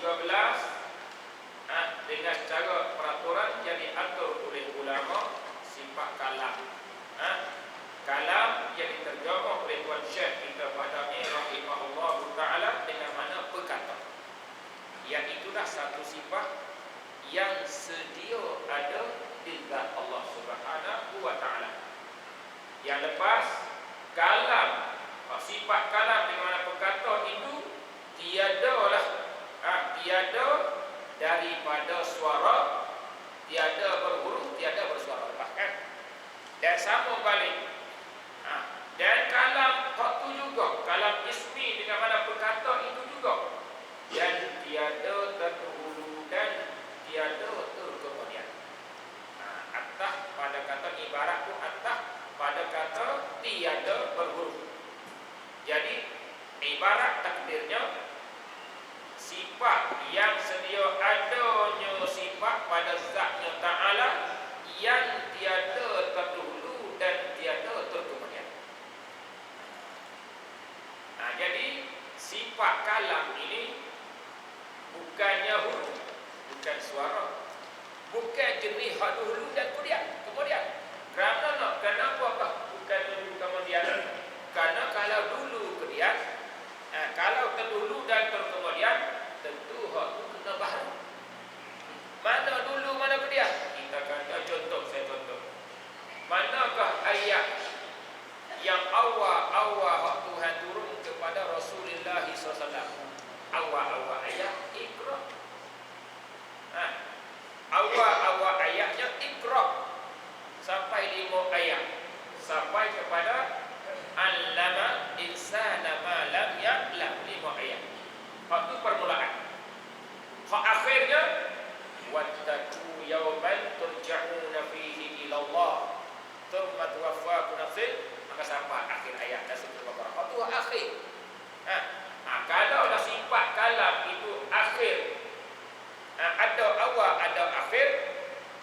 13 dengan cara peraturan yang diatur oleh ulama sifat kalam. Kalam yang diterjemah oleh Tuan Syekh kita pada rahimahullah taala dengan mana berkata. Yang itulah satu sifat yang sedia ada di zat Allah Subhanahu wa taala. Yang lepas kalam, sifat kalam di mana perkataan itu tiadalah tiada daripada suara, tiada berhuruf, tiada bersuara, lepas kan? Dan sama balik. Dan kalam tu juga, kalam ismi dengan mana perkataan itu juga, dan tiada terdahulu dan tiada terkemudian. Atah pada kata ibarat tu atah pada kata tiada berhuruf. Jadi ibarat takdirnya sifat yang sedia adanya sifat pada zatnya ta'ala yang tiada terdahulu dan tiada terkemudian. Jadi sifat kalam ini bukannya huruf, bukan suara, bukan jenis hak dahulu dan kemudian. Kenapa bukan dulu kemudian? Karena kalau dulu kemudian, kalau terdahulu dan terkemudian, tentu hak itu kena baharu. Mana dulu, mana kemudian? Kita kata contoh, saya contoh. Manakah ayat yang awal hak Tuhan turun kepada Rasulullah SAW? Awal ayat Iqra. Awal ayatnya Iqra sampai 5 ayat, sampai kepada allama insana ma lam ya'lam, 5 ayat. Hak itu permulaan. Hak akhirnya wattaqu yawman turja'una fihi ila Allah thumma tuwaffa kullu nafsin, maka sampai akhir ayat dan seterusnya. Hak itu akhir. Kalau sifat kalam itu akhir, ada awal ada akhir,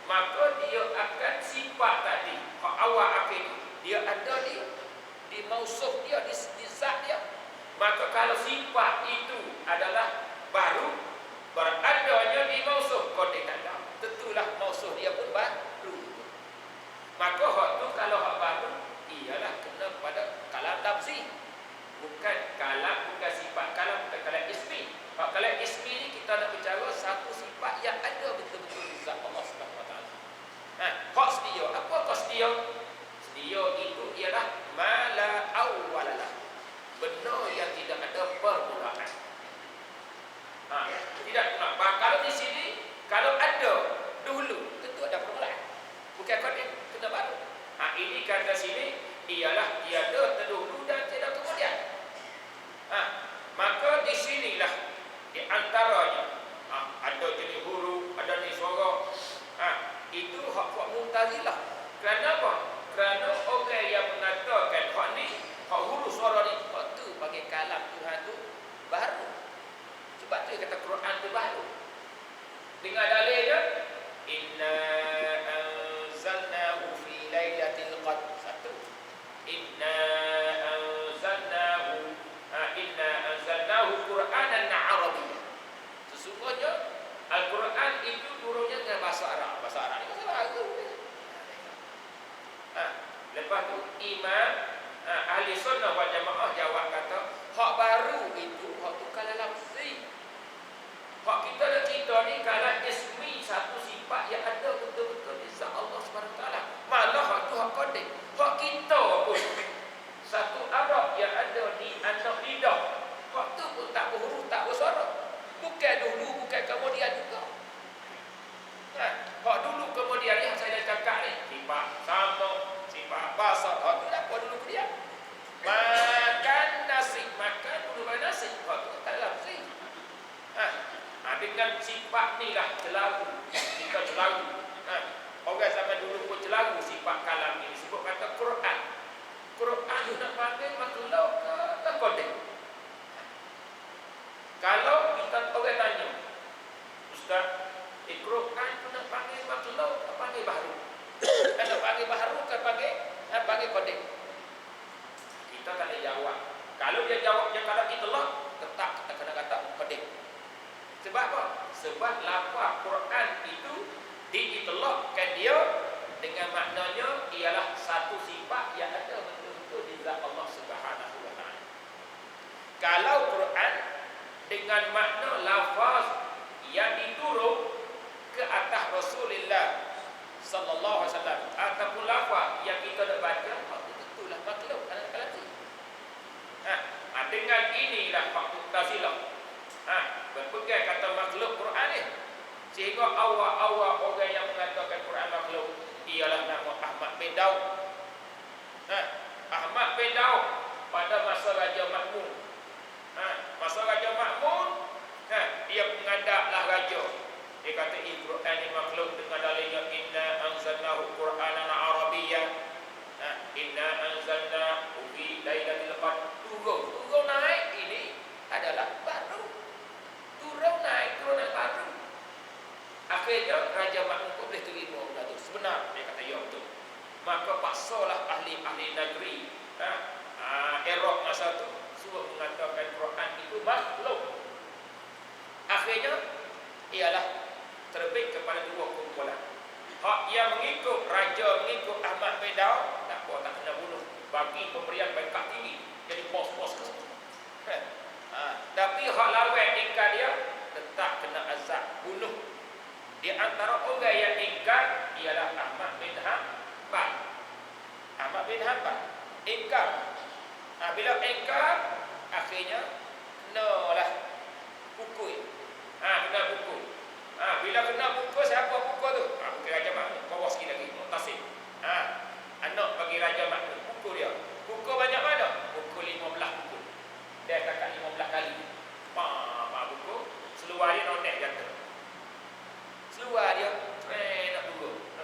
maka dia akan sifat tadi hak awal akhir dia ada di mausuf dia, di zat dia. Maka kalau sifat itu adalah baru, beradanya di mausuf konteks ada, tentulah mausuf dia pun baru. Maka hak tu kalau hak baru ialah kena pada kalam lafzi, bukan kalam, bukan sifat kalam, bukan kalam ismi. Hak kalam ismi ni kita nak bicara satu sifat yang ada betul-betul di zat Allah Subhanahu wa taala. Hak sedia, apa hak sedia? Sedia itu ialah mala awwalalah, benar yang tidak ada permulaan. Tidak pula. Kalau di sini, kalau ada dulu, tentu ada permulaan. Bukan kena baru. Ini kata sini ialah tiada terdahulu dan tiada kemudian. Maka di sinilah di antaranya ada jenis huruf, ada jenis suara. Itu hak Mu'tazilah. Kenapa? Kerana orang yang mengatakan hak ni, hak huruf suara ni, hak tu bagi kalam Tuhan tu baru. Sebab tu dia kata Quran tu baru. Dengar dalilnya, inna anzalnahu fi lailatul qadr. Satu. Inna anzalnahu Qur'anan Arabiyyan. Sesungguhnya Al-Quran itu turunnya dengan bahasa Arab. Bahasa Arab ni bahasa Arab. Lepas tu imam ahli sunnah wal jamaah jawab kata, hak baru itu hak tu kalam lafzi. Hak kita ni kalam ismi, satu sifat yang ada betul-betul di zat Allah Subhanahu wa taala. Malah hak tu hak konteks. Hak kita pun satu Arab yang ada di anak lidah. Hak tu pun tak berhuruf, tak bersuara. Bukan dulu, bukan kemudian juga. Hak dulu kemudian yang saya dah cakap ni, sifat sama, sifat basar. Hak tu apa dulu kemudian? Makan nasi, makan dulu nasi. Hak tu tak lafzi. Dengan sifat ni lah celaru. Kita celaru. Orang zaman dulu pun celaru sifat kalam ni. Sebut kata Quran. Quran tu nak panggil makhluk ke kodek. Kalau kita orang tanya, Ustaz, Quran tu nak panggil makhluk ke panggil baharu? Nak panggil baharu ke panggil kodek? Kita tak boleh jawab. Kalau dia jawabnya kalau itulah, tetap kita kena kata kodek. Sebab apa? Sebab lafaz Quran itu diitlaqkan dia dengan maknanya ialah satu sifat yang ada betul-betul di zat Allah Subhanahu wa taala. Kalau Quran dengan makna lafaz yang diturun ke atas Rasulullah sallallahu alaihi wasallam ataupun lafaz yang kita nak baca, betul lah makhluk dalam kalam ni. Dengan inilah Mu'tazilah berpegang kata makhluk Quran ni, sehingga awal-awal orang yang mengatakan Quran makhluk ialah nama Ahmad bin Daud. Ahmad bin Daud pada masa Raja Makmun. Masa Raja Makmun, dia mengadaplah raja. Dia kata Quran ni makhluk dengan dalilnya inna anzalnahu Qur'anan Arabiyyah. Inna anzalna fi lailatul qadr. Turun naik ini adalah baru. Turun naik baru. Akhirnya Raja Makmun pun boleh terima benda tu. Sebenar dia kata ya betul. Maka paksalah ahli-ahli negeri Iraq masa tu suruh mengatakan Quran itu makhluk. Akhirnya ialah terbit kepada dua kumpulan. Hak yang mengikut raja, mengikut Ahmad bin Daud, tak apa, tak kena bunuh, bagi pemberian pangkat tinggi, jadi bos-bos ke semua. Tapi hak lawan ingkar dia tetap kena azab, bunuh. Di antara orang yang ingkar ialah Ahmad bin Hanbal. Ahmad bin Hanbal ingkar. Bila ingkar, akhirnya kenalah pukul. Kena pukul. Bila kena pukul, siapa pukul tu? Bukan Raja Makmun, bawah sikit lagi, Mu'tasim. Anak bagi Raja Makmun, pukul dia. Pukul banyak mana? Pukul 15 pukul. Dia kakak 15 kali. Pukul. Seluar dia nonek jatuh. Seluar dia, nak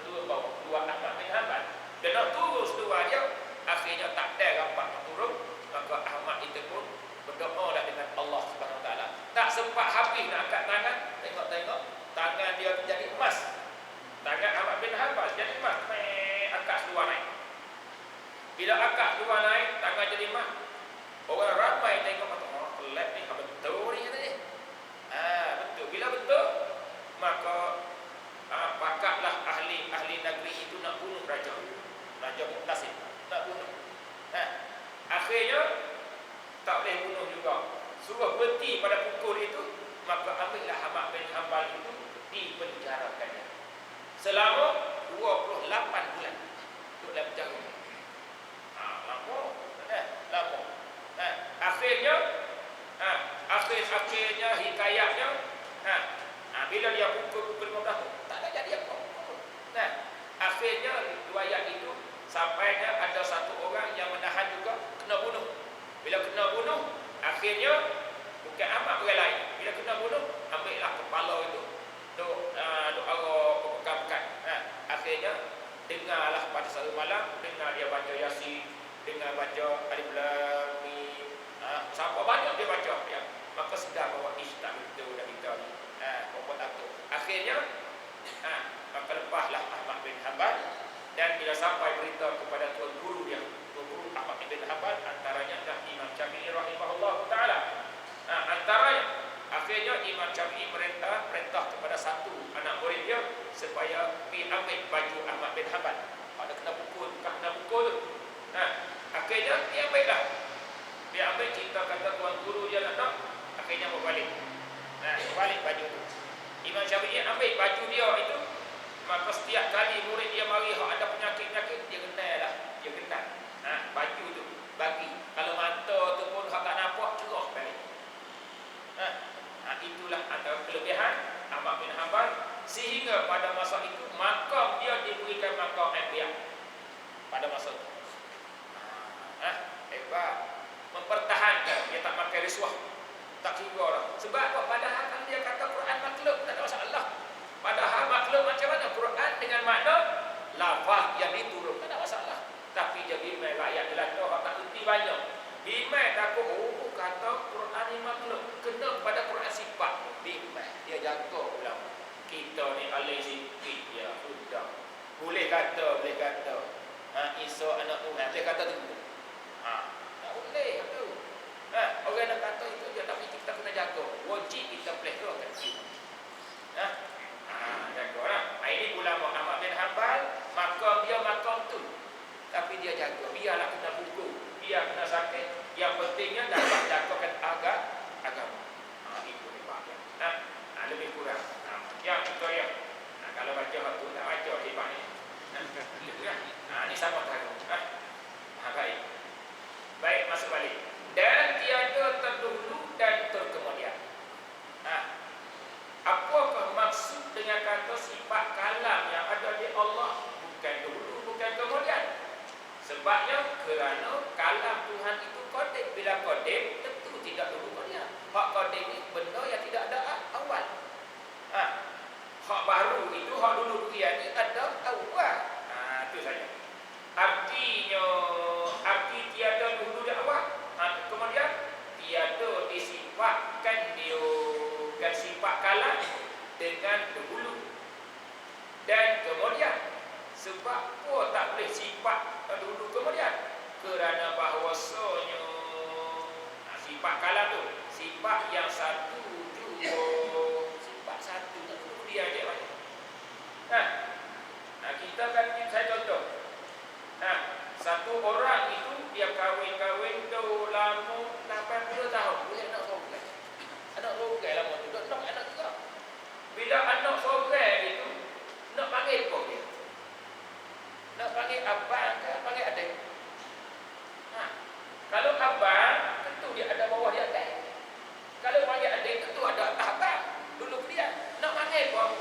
turun bawah. Keluar Ahmad bin Hanbal. Dia nak turun seluar dia, akhirnya tak ada rapat nak turun. Maka Ahmad itu pun berdoa dengan Allah Subhanahu Wa Taala. Tak sempat habis nak angkat tangan, tengok tangan dia menjadi emas. Tangan Ahmad bin Hanbal jadi emas. Angkat seluar naik. Bila angkat seluar naik, tangan jadi emas. Orang ramai tengok kata, pelat ni betul ni kata dia. Betul. Bila betul, maka pakatlah ahli negeri itu nak bunuh Raja Mu'tasim, nak bunuh. Akhirnya tak boleh bunuh juga. Suruh berhenti pada pukul itu, maka ambillah Ahmad bin Hanbal itu dipenjarakannya selama 28 bulan untuk dalam penjara. Lama. Akhirnya hikayatnya, bila dia pukul 15 tu, tak ada jadi apa. Akhirnya riwayat itu sampainya ada satu orang yang menahan juga kena bunuh. Bila kena bunuh, akhirnya bukan Ahmad orang lain. Bila kena bunuh, ambillah kepala itu doa pekan. Akhirnya dengarlah pada satu malam, dengar dia baca Yasin, dengar baca Alif Lam Mim. Siapa banyak dia baca ya. Maka sedar bahawa Islam itu dah kita ni. Apa tak tu. Akhirnya maka lepaslah Ahmad bin Hanbal, dan bila sampai berita kepada tuan guru dia, tuan guru Ahmad bin Hanbal antaranya adalah Imam Syafi'i rahimahullah taala. Antaranya akhirnya Imam Syafi'i perintah kepada satu anak murid dia supaya pergi ambil baju Ahmad bin Hanbal. Pada kena pukul tu. Akhirnya dia ambillah. Dia ambil, cerita kata tuan guru dia nak, akhirnya berbalik. Berbalik baju tu. Imam Syafi'i ambil baju dia itu, maka setiap kali murid dia mari ada penyakit-penyakit, dia kenal. Baju tu bagi. Kalau mata tu pun tak nampak, curah balik. Itulah antara kelebihan Ahmad bin Hanbal, sehingga pada masa itu makam dia diberikan makam Anbiya pada masa itu. Hebat. Mempertahankan, dia tak pakai risuah, tak kira orang. Sebab apa? Padahal kan dia kata Quran makhluk, tak ada masalah. Padahal makhluk macam mana? Quran dengan makna lafaz yang diturun, tak ada masalah. Tapi dia bimbang rakyat Melaka, tak erti banyak. Bimbang takut, kata Quran ni makhluk, kena pada Quran sifat. Bimbang, dia jaga ulama. Kita ni alih sikit ya, sudah. Boleh kata. Isa anak Tuhan, boleh kata tu. Tak boleh tu. Orang nak kata itu je, tapi kita kena jaga. Wajib kita pelihara kan. waktu tak baca hebat ni. Itu kan. Ni sama tahu. Baik. Baik, masuk balik. Dan tiada terdahulu dan terkemudian. Apakah maksud dengan kata sifat kalam yang ada di Allah bukan dahulu, bukan kemudian? Sebabnya kerana kalam Tuhan itu qadim. Bila qadim, tentu tidak dahulu kemudian. Hak qadim ni benda yang tidak ada awal. Hak baru itu, hak dulu kemudian ni ada awal. Itu saja. Artinya, arti tiada dahulu dan awal. Kemudian tiada disifatkan dia dan sifat kalam dengan dahulu dan kemudian. Sebab apa tak boleh sifat dahulu kemudian? Kerana bahawasanya sifat kalam tu sifat yang satu juga, sifat satu tak dahulu dia je banyak. Kita kan, saya contoh. Satu orang itu dia kahwin-kahwin dah lama 80 tahun, boleh anak seorang. Anak seorang lama tu, nak anak juga. Bila anak seorang itu nak panggil apa dia? Nak panggil abang ke panggil adik? Kalau abang, tentu dia ada bawah dia adik. Kalau panggil adik, tentu ada atas abang. Dulu dia nak panggil apa?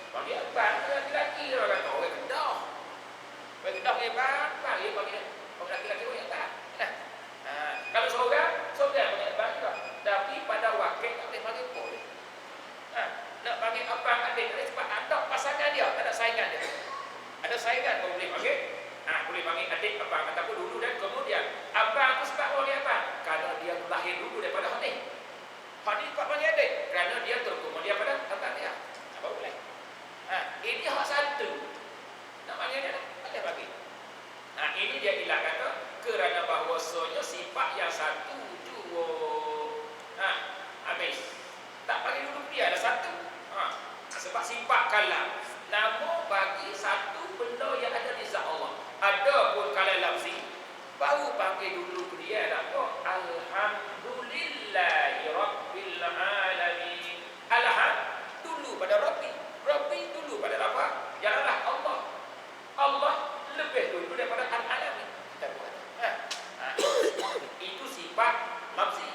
Panggil abang ke lelaki orang kata orang Kedah. Orang Kedah panggil abang, panggil lelaki-lelaki orang tak. Kalau seorang panggil abang juga. Tapi pada wakil tak boleh panggil apa dia. Nak panggil abang adik, sebab ada pasangan dia, ada saingan dia. Ada saingan kau boleh panggil. Boleh panggil adik abang ataupun dulu dan kemudian. Abang tu sebab orang abang, kerana dia lahir dulu daripada hak ni. Hak ni sebab panggil adik, kerana dia terkemudian pada abang dia. Apa boleh? Ini hak satu. Nak panggil dia tak boleh panggil. Ini dia ilah kata kerana bahawasanya sifat yang satu juga. Habis. Tak panggil dulu dia ada satu. Sebab sifat kalam. Namun bagi satu benda yang ada di zat Allah. Ada pun kalam lafzi. Baru panggil dulu dia apa? Alhamdulillahi Rabbil Alamin. Alham dulu pada Rabbi. Rabbi dulu pada apa? Janganlah Allah. Allah lebih dulu daripada Al-Alamin. Kita buat. Itu sifat lafzi.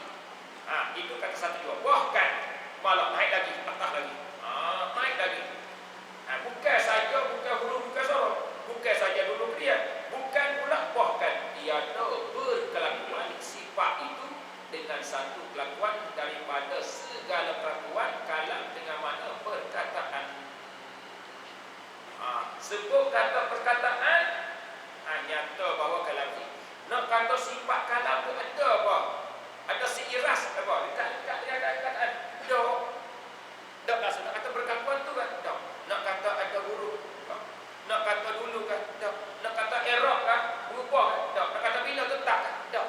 Itu kata satu dua. Bahkan malah naik lagi, atas lagi. Naik lagi. Bukan saja, bukan hulu, bukan sorok. Bukan saja dulu dia. Bukan pula bahkan tiada berkelakuan sifat itu dengan satu kelakuan daripada segala kelakuan kalam dengan makna perkataan. Sebut kata perkataan, nyata bahawa kalam ini. Nak kata sifat kalam itu ada apa? Ada seiras apa? Dekat perkataan. Dok langsung nak kata berkelakuan tu kan? Dok. Nak kata ada huruf? Dok. Nak kata dulu kan? Dok. Nak kata error kan? Berubah kan? Dok. Nak kata bila tetap kan? Dok.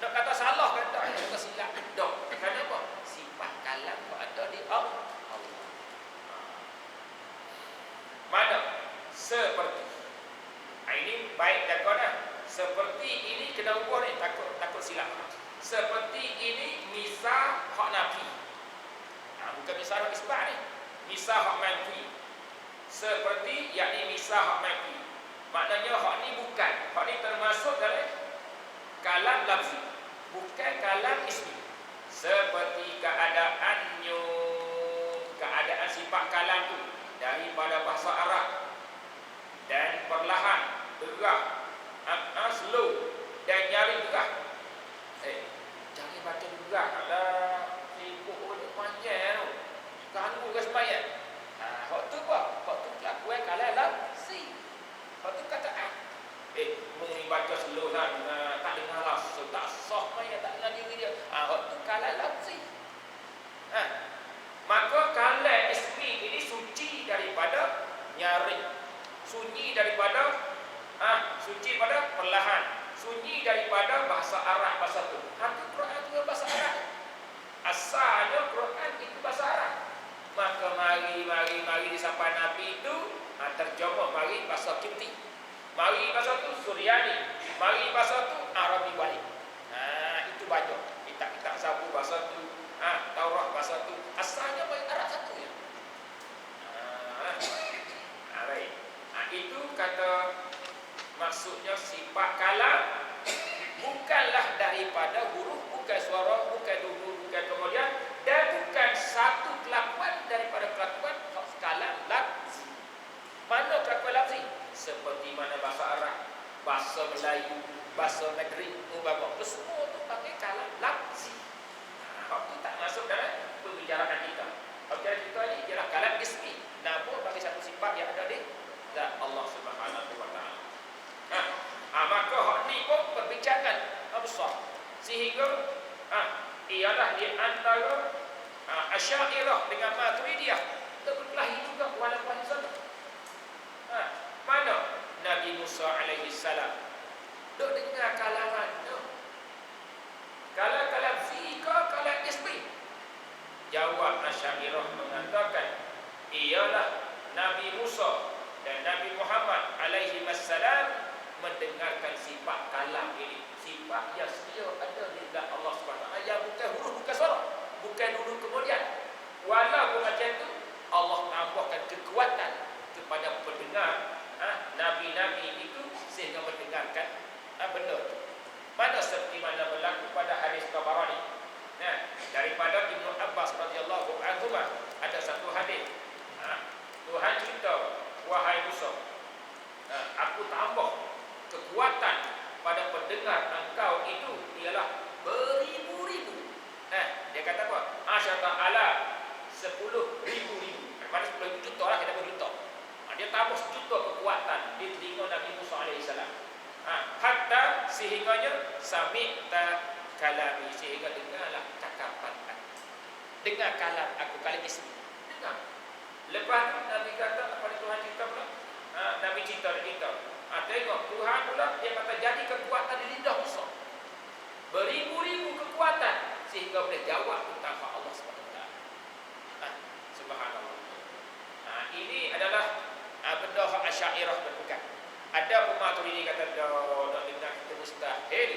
Nak kata salah kan? Dok. Nak kata silap kan? Dok. Kenapa? Sifat kalam tu ada di Allah. Mana? Seperti. Ini baik jagoan. Seperti ini kena ubah ni. Takut silap. Seperti ini misal hak nafi. Bukan misal hak isbat ni. Misal hak manfi. Seperti yakni misal hak manfi. Maknanya hak ni bukan. Hak ni termasuk dalam kalam lafzi. Bukan kalam ismi. Seperti keadaannya, keadaan sifat kalam tu daripada bahasa Arab dan perlahan, derah, slow dan nyaring derah. Jangan baca derah. Alah, sibuk oleh panjang tu. Ganggu ke sembahyang. Hak tu apa? Hak tu kelakuan kalam lafzi. Hak tu kataan. Mungkin baca slow lah, tak dengar lah, tak sah maya, tak dengar diri dia. Hak tu kalam lafzi. Maka kalam ismi ini suci daripada nyaring, sunyi daripada suci pada perlahan, sunyi daripada bahasa Arab bahasa tu. Hati Quran itu bahasa Arab. Asalnya Quran itu bahasa Arab. Maka mari disampai Nabi itu terjemah mari bahasa Kipti. Mari bahasa tu Suryani. Mari bahasa tu Arabi balik. Itu banyak. Kitab-kitab sabu bahasa tu, Taurat bahasa tu. Asalnya bahasa Arab satu ya. kata maksudnya sifat kalam bukanlah daripada huruf, bukan suara, bukan duduk, bukan kemudian, dan bukan satu kelakuan daripada kelakuan kalam lafzi. Mana kelakuan lafzi? Seperti mana bahasa Arab, bahasa Melayu, bahasa Negeri, umpama semua tu pakai kalam lafzi. Waktu tak masuk dalam pembicaraan kita. Pembicaraan kita ni ialah kalam ismi. Namun bagi satu sifat yang ada di zat Allah Subhanahu wa taala. Maka hak ni pun perbincangan besar. Sehingga ialah di antara Asy'ariyah dengan Maturidiyah terkelahi juga walaupun sama. Mana Nabi Musa alaihi salam duk dengar kalangan tu. Kalam fika, kalam ismi. Jawab Asy'ariyah mengatakan ialah Nabi Musa dan Nabi Muhammad alaihi wassalam mendengarkan sifat kalam ini, sifat yang sedia ada di dalam Allah SWT, yang bukan huruf, bukan suara, bukan dulu kemudian. Walaupun macam itu, Allah tambahkan kekuatan kepada pendengar Nabi-Nabi itu sehingga mendengarkan benda itu. Mana seperti mana berlaku pada hadis Tabarani. Daripada Ibnu Abbas radhiyallahu anhu ada satu hadis. Tuhan cerita, wahai Musa, aku tambah kekuatan pada pendengar engkau itu ialah beribu-ribu. Dia kata apa? Asyata ala 10 ribu. Pada 10 juta lah, kita berjuta. Dia tambah sejuta kekuatan di telinga Nabi Musa alaihissalam. Hatta sehingganya sami'ta kalami, sehingga dengarlah cakapan aku. Dengar kalam aku, kalam ismi. Dengar. Lepas tu Nabi kata, apa Tuhan cerita pula? Nabi cerita kita. Tengok Tuhan pula dia kata jadi kekuatan di lidah Musa. Beribu-ribu kekuatan sehingga boleh jawab tentang Allah SWT. Subhanallah. Ini adalah benda hak Asy'ariyah berpegang. Ada umat ini kata dah dengar kita mustahil.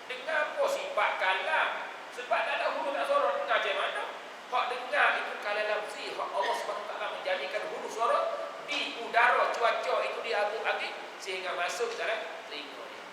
Dengar apa sifat kalam? Sebab tak ada huruf tak suara, dengar macam mana? Hak dengar itu kalam lafzi, hak Allah SWT menjadikan huruf suara di udara, cuaca itu di angin sehingga masuk dalam telinga dia.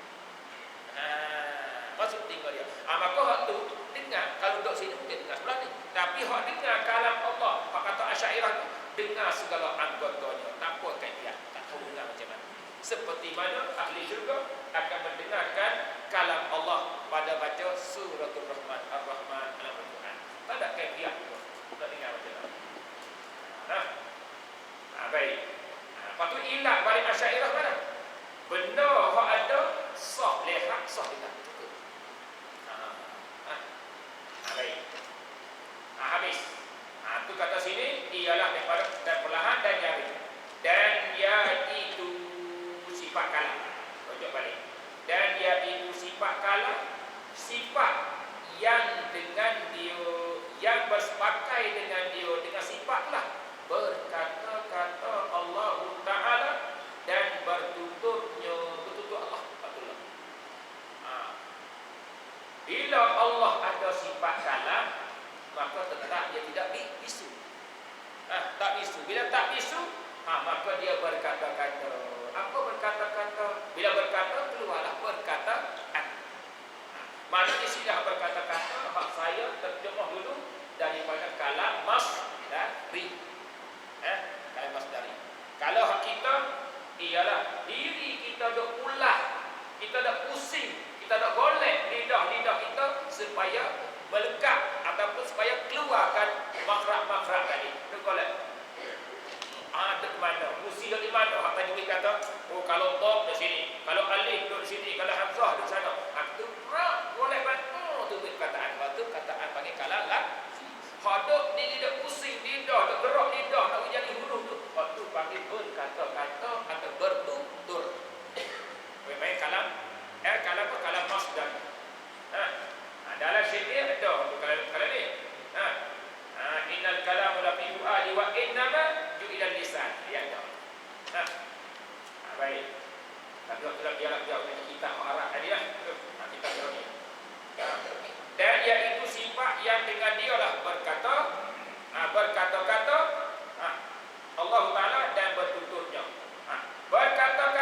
Masuk telinga dia. Maka hak tu dengar, kalau duduk sini mungkin dengar sebelah ni. Tapi hak dengar kalam Allah, hak kata Asy'ariyah tu dengar segala anggotanya, tanpa kaitan, tak tahu dengar macam mana. Seperti mana ahli syurga akan mendengarkan kalam Allah pada baca suratul Rahman, Ar-Rahman, Al-Quran. Tak ada kaitan tu. Tak dengar macam mana. Baik. Lepas tu ilat balik Asy'ariyah mana? Benda hak ada sah lihat, sah dengar. Cukup. Baik. Habis. Tu kata sini ialah daripada dan perlahan dan nyari. Dan iaitu sifat kalam. Rujuk balik. Dan iaitu sifat kalam, sifat yang dengan dia, yang bersepakai dengan dia, dengan sifatlah berkata-kata Allah Ta'ala dan bertuturnya, bertutur Allah Ta'ala. Bila Allah ada sifat kalam, maka tetap dia tidak bisu. Tak bisu. Bila tak bisu, maka dia berkata-kata. Apa berkata-kata? Bila berkata, keluarlah perkataan. Mana istilah berkata-kata? Hak saya terjemah dulu daripada kalam masdari. Kalam masdari. Kalau hak kita ialah diri kita dak ulah, kita dak pusing, kita dak golek lidah-lidah kita supaya melekat ataupun supaya keluarkan makhraj-makhraj tadi. Dak golek. Ada mana? Mesti di mana? Hak tadi kata, oh kalau dha di sini, kalau alif di sini, kalau hamzah di sana. Itu rak golek tu perkataan. Waktu kataan panggil kalam lafzi. Hadap ni dia pusing lidah, dak gerak lidah nak jadi huruf tu. Waktu panggil berkata-kata atau bertutur. Baik kalam kalam apa? Kalam masdar. Dalam syair ada kalau ni. Innal kalamu la fi fuadi wa innama ju'ila lisan. Dia ada. Baik. Tapi kalau biarlah dia punya kitab Arab tadi lah. Kita tahu ni. Dan iaitu sifat yang dengan dialah berkata-kata Allah Ta'ala dan bertuturnya. Berkata-kata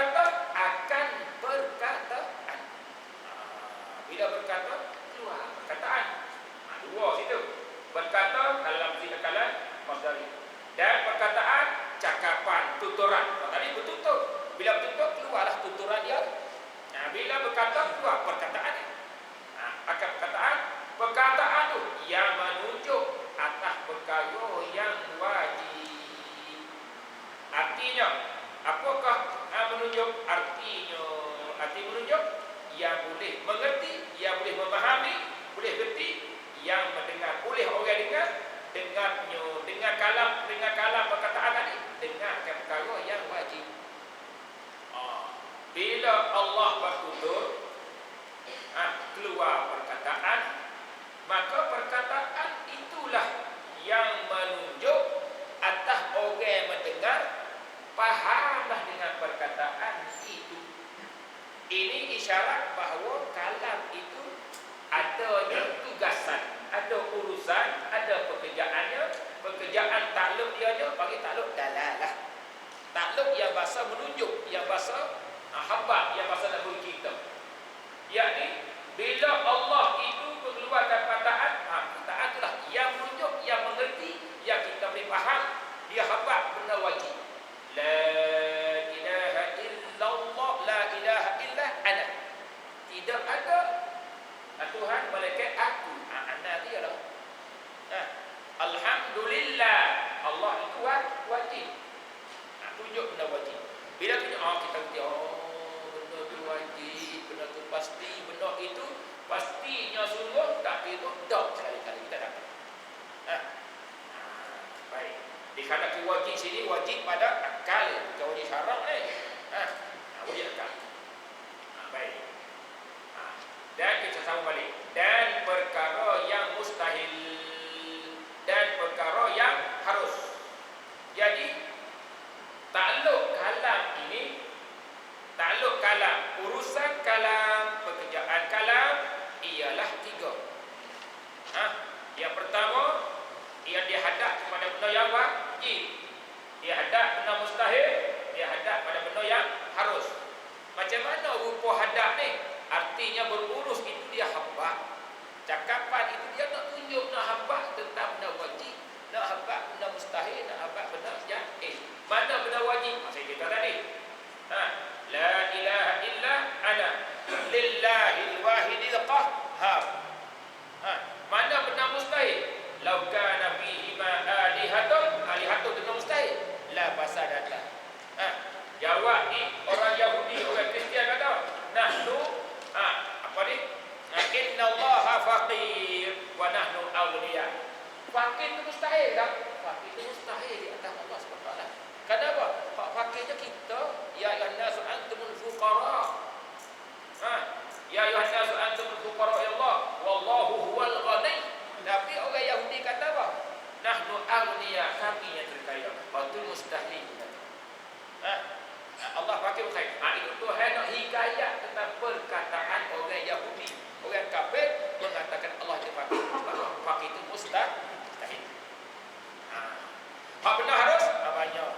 dengan kalam perkataan tadi, dengarkan perkara yang wajib. Bila Allah bertutur, keluar perkataan, maka perkataan itulah yang menunjuk atas orang yang mendengar fahamlah dengan perkataan itu. Ini isyarat bahawa kalam itu adanya tugasan, ada urusan, ada pekerjaannya. Pekerjaan takluk dia ada, bagi takluk dalalah. Takluk yang bahasa menunjuk, yang bahasa habak, yang bahasa nak bercerita. Yakni bila Allah itu mengeluarkan perkataan, perkataan itulah yang menunjuk, yang mengerti, yang kita boleh faham, dia habak benda wajib. La ilaha illallah, la ilaha illa ana. Tidak ada Tuhan malaikat aku. Ana dia lah. Alhamdulillah, Allah itu wajib. Tunjuk benda wajib. Bila tunjuk, kita kata, benda tu wajib, benda tu pasti, benda itu pastinya sungguh, tapi itu dok sekali-kali kita dapat. Baik. Dikatakan wajib sini, wajib pada akal, bukan wajib syarak ni. Wajib akal. Baik. Dan kita sambung balik. Dan perkara yang mustahil dan perkara yang harus. Jadi takluk kalam ini, takluk kalam, urusan kalam, pekerjaan kalam ialah 3. Yang pertama, ia dihadap kepada benda yang wajib, dia hadap benda mustahil, dia hadap pada benda yang harus. Macam mana rupa hadap ni? Artinya berurus itu dia habaq. Cakapan itu dia nak tunjuk, nak habaq tentang benda wajib, nak habaq benda mustahil, nak habaq benda jaiz. Mana benda wajib? Saya cerita tadi. La ilaha illa ana lillahil wahidil qahhar. Mana benda mustahil? Lau kana fihi ma alihatun benda mustahil. La fasadata. Jawab ni orang Yahudi, orang Kristian kata, nahnu apa ni? Inna Allaha faqir wa nahnu awliya. Fakir itu mustahil tak? Fakir itu mustahil di atas Allah SWT. Kenapa? Fakirnya kita. Ya ayuhan nasu antumul fuqara. Ya ayuhan nasu antumul fuqara Allah wallahu huwal ghani. Tapi orang Yahudi kata apa? Nahnu awliya, kami yang terkaya. Itu mustahil. Allah fakir mustahil. Itu Tuhan nak hikayat tentang perkataan orang Yahudi. Orang kafir mengatakan Allah itu fakir. Fakir itu mustahil. Hak benda harus banyak.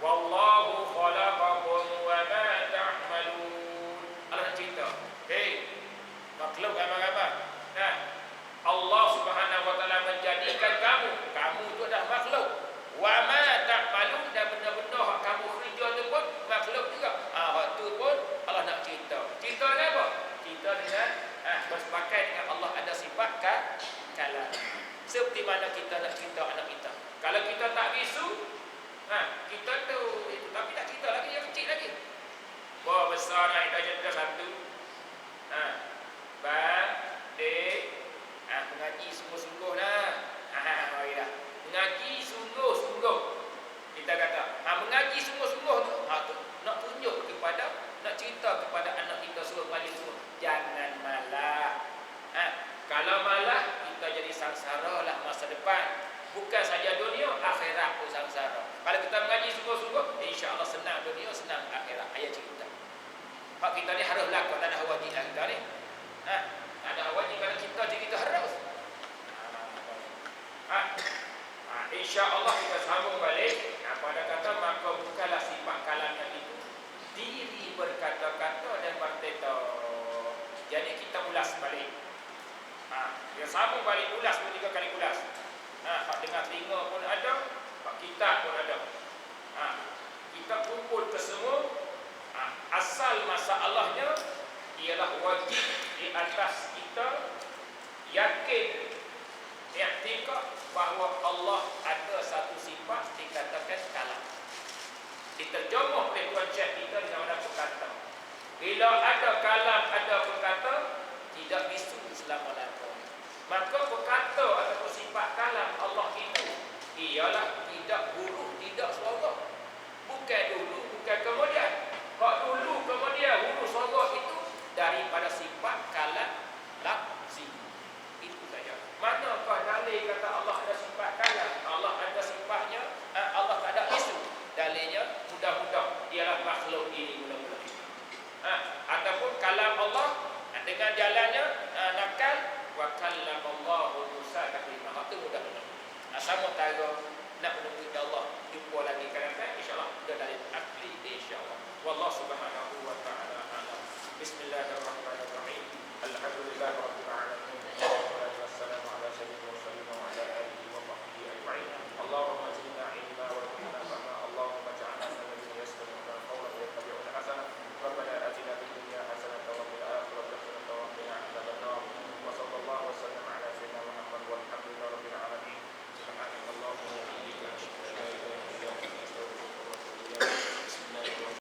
Wallahu khalaqakum wa ma ta'malun. Allah nak cerita. Makhluk ramai-ramai. Allah Subhanahu wa taala menjadikan kamu itu adalah makhluk. Wa ma ta'malun, dan benda-benda hak kamu kerja tu pun makhluk juga. Hak tu pun Allah nak cerita. Cerita ni apa? Cerita dengan bersepakat dengan Allah ada sifat kalam. Seperti mana kita nak cerita anak kita. Kalau kita tak bisu, kita tu itu, tapi tak cerita lagi, yang kecil lagi. Wah, besar naik darjah dah 1. Bang, dek, mengaji sungguh-sungguh lah. Baiklah. Mengaji sungguh-sungguh. Kita kata, mengaji sungguh-sungguh tu, tu nak tunjuk kepada, nak cerita kepada anak kita suruh mengaji sungguh. Jangan malah. Kalau malah, kita jadi sangsara lah masa depan. Bukan saja dunia, akhirat pun sangsara. Kalau kita mengaji sungguh-sungguh, insya-Allah senang dunia, senang akhirat. Ayat cerita. Hak kita ni harus lakukan, tak ada wajib lah kita ni. Tak ada wajib kalau kita jadi kita harus. Insya-Allah kita sambung balik. Pada kata maka bukanlah sifat kalamnya itu diri berkata-kata dan berteta. Jadi kita ulas balik. Dia sambung balik ulas 3 kali ulas. Hak dengar telinga pun ada, hak kitab pun ada. Kita kumpul ke semua. Asal masalahnya ialah wajib di atas kita yakin, i'tikad bahawa Allah ada satu sifat dikatakan kalam. Diterjemah oleh Tuan Syekh kita dengan ada berkata. Bila ada kalam, ada berkata, tidak bisu selama-lamanya. Maka berkata ataupun sifat kalam Allah itu nak menunggu Allah jumpa lagi kadang-kadang insya-Allah dah dalil akli insya-Allah. Wallahu subhanahu wa ta'ala a'lam. Bismillahirrahmanirrahim. Alhamdulillahirabbil alamin. Wassalatu wassalamu ala sayyidina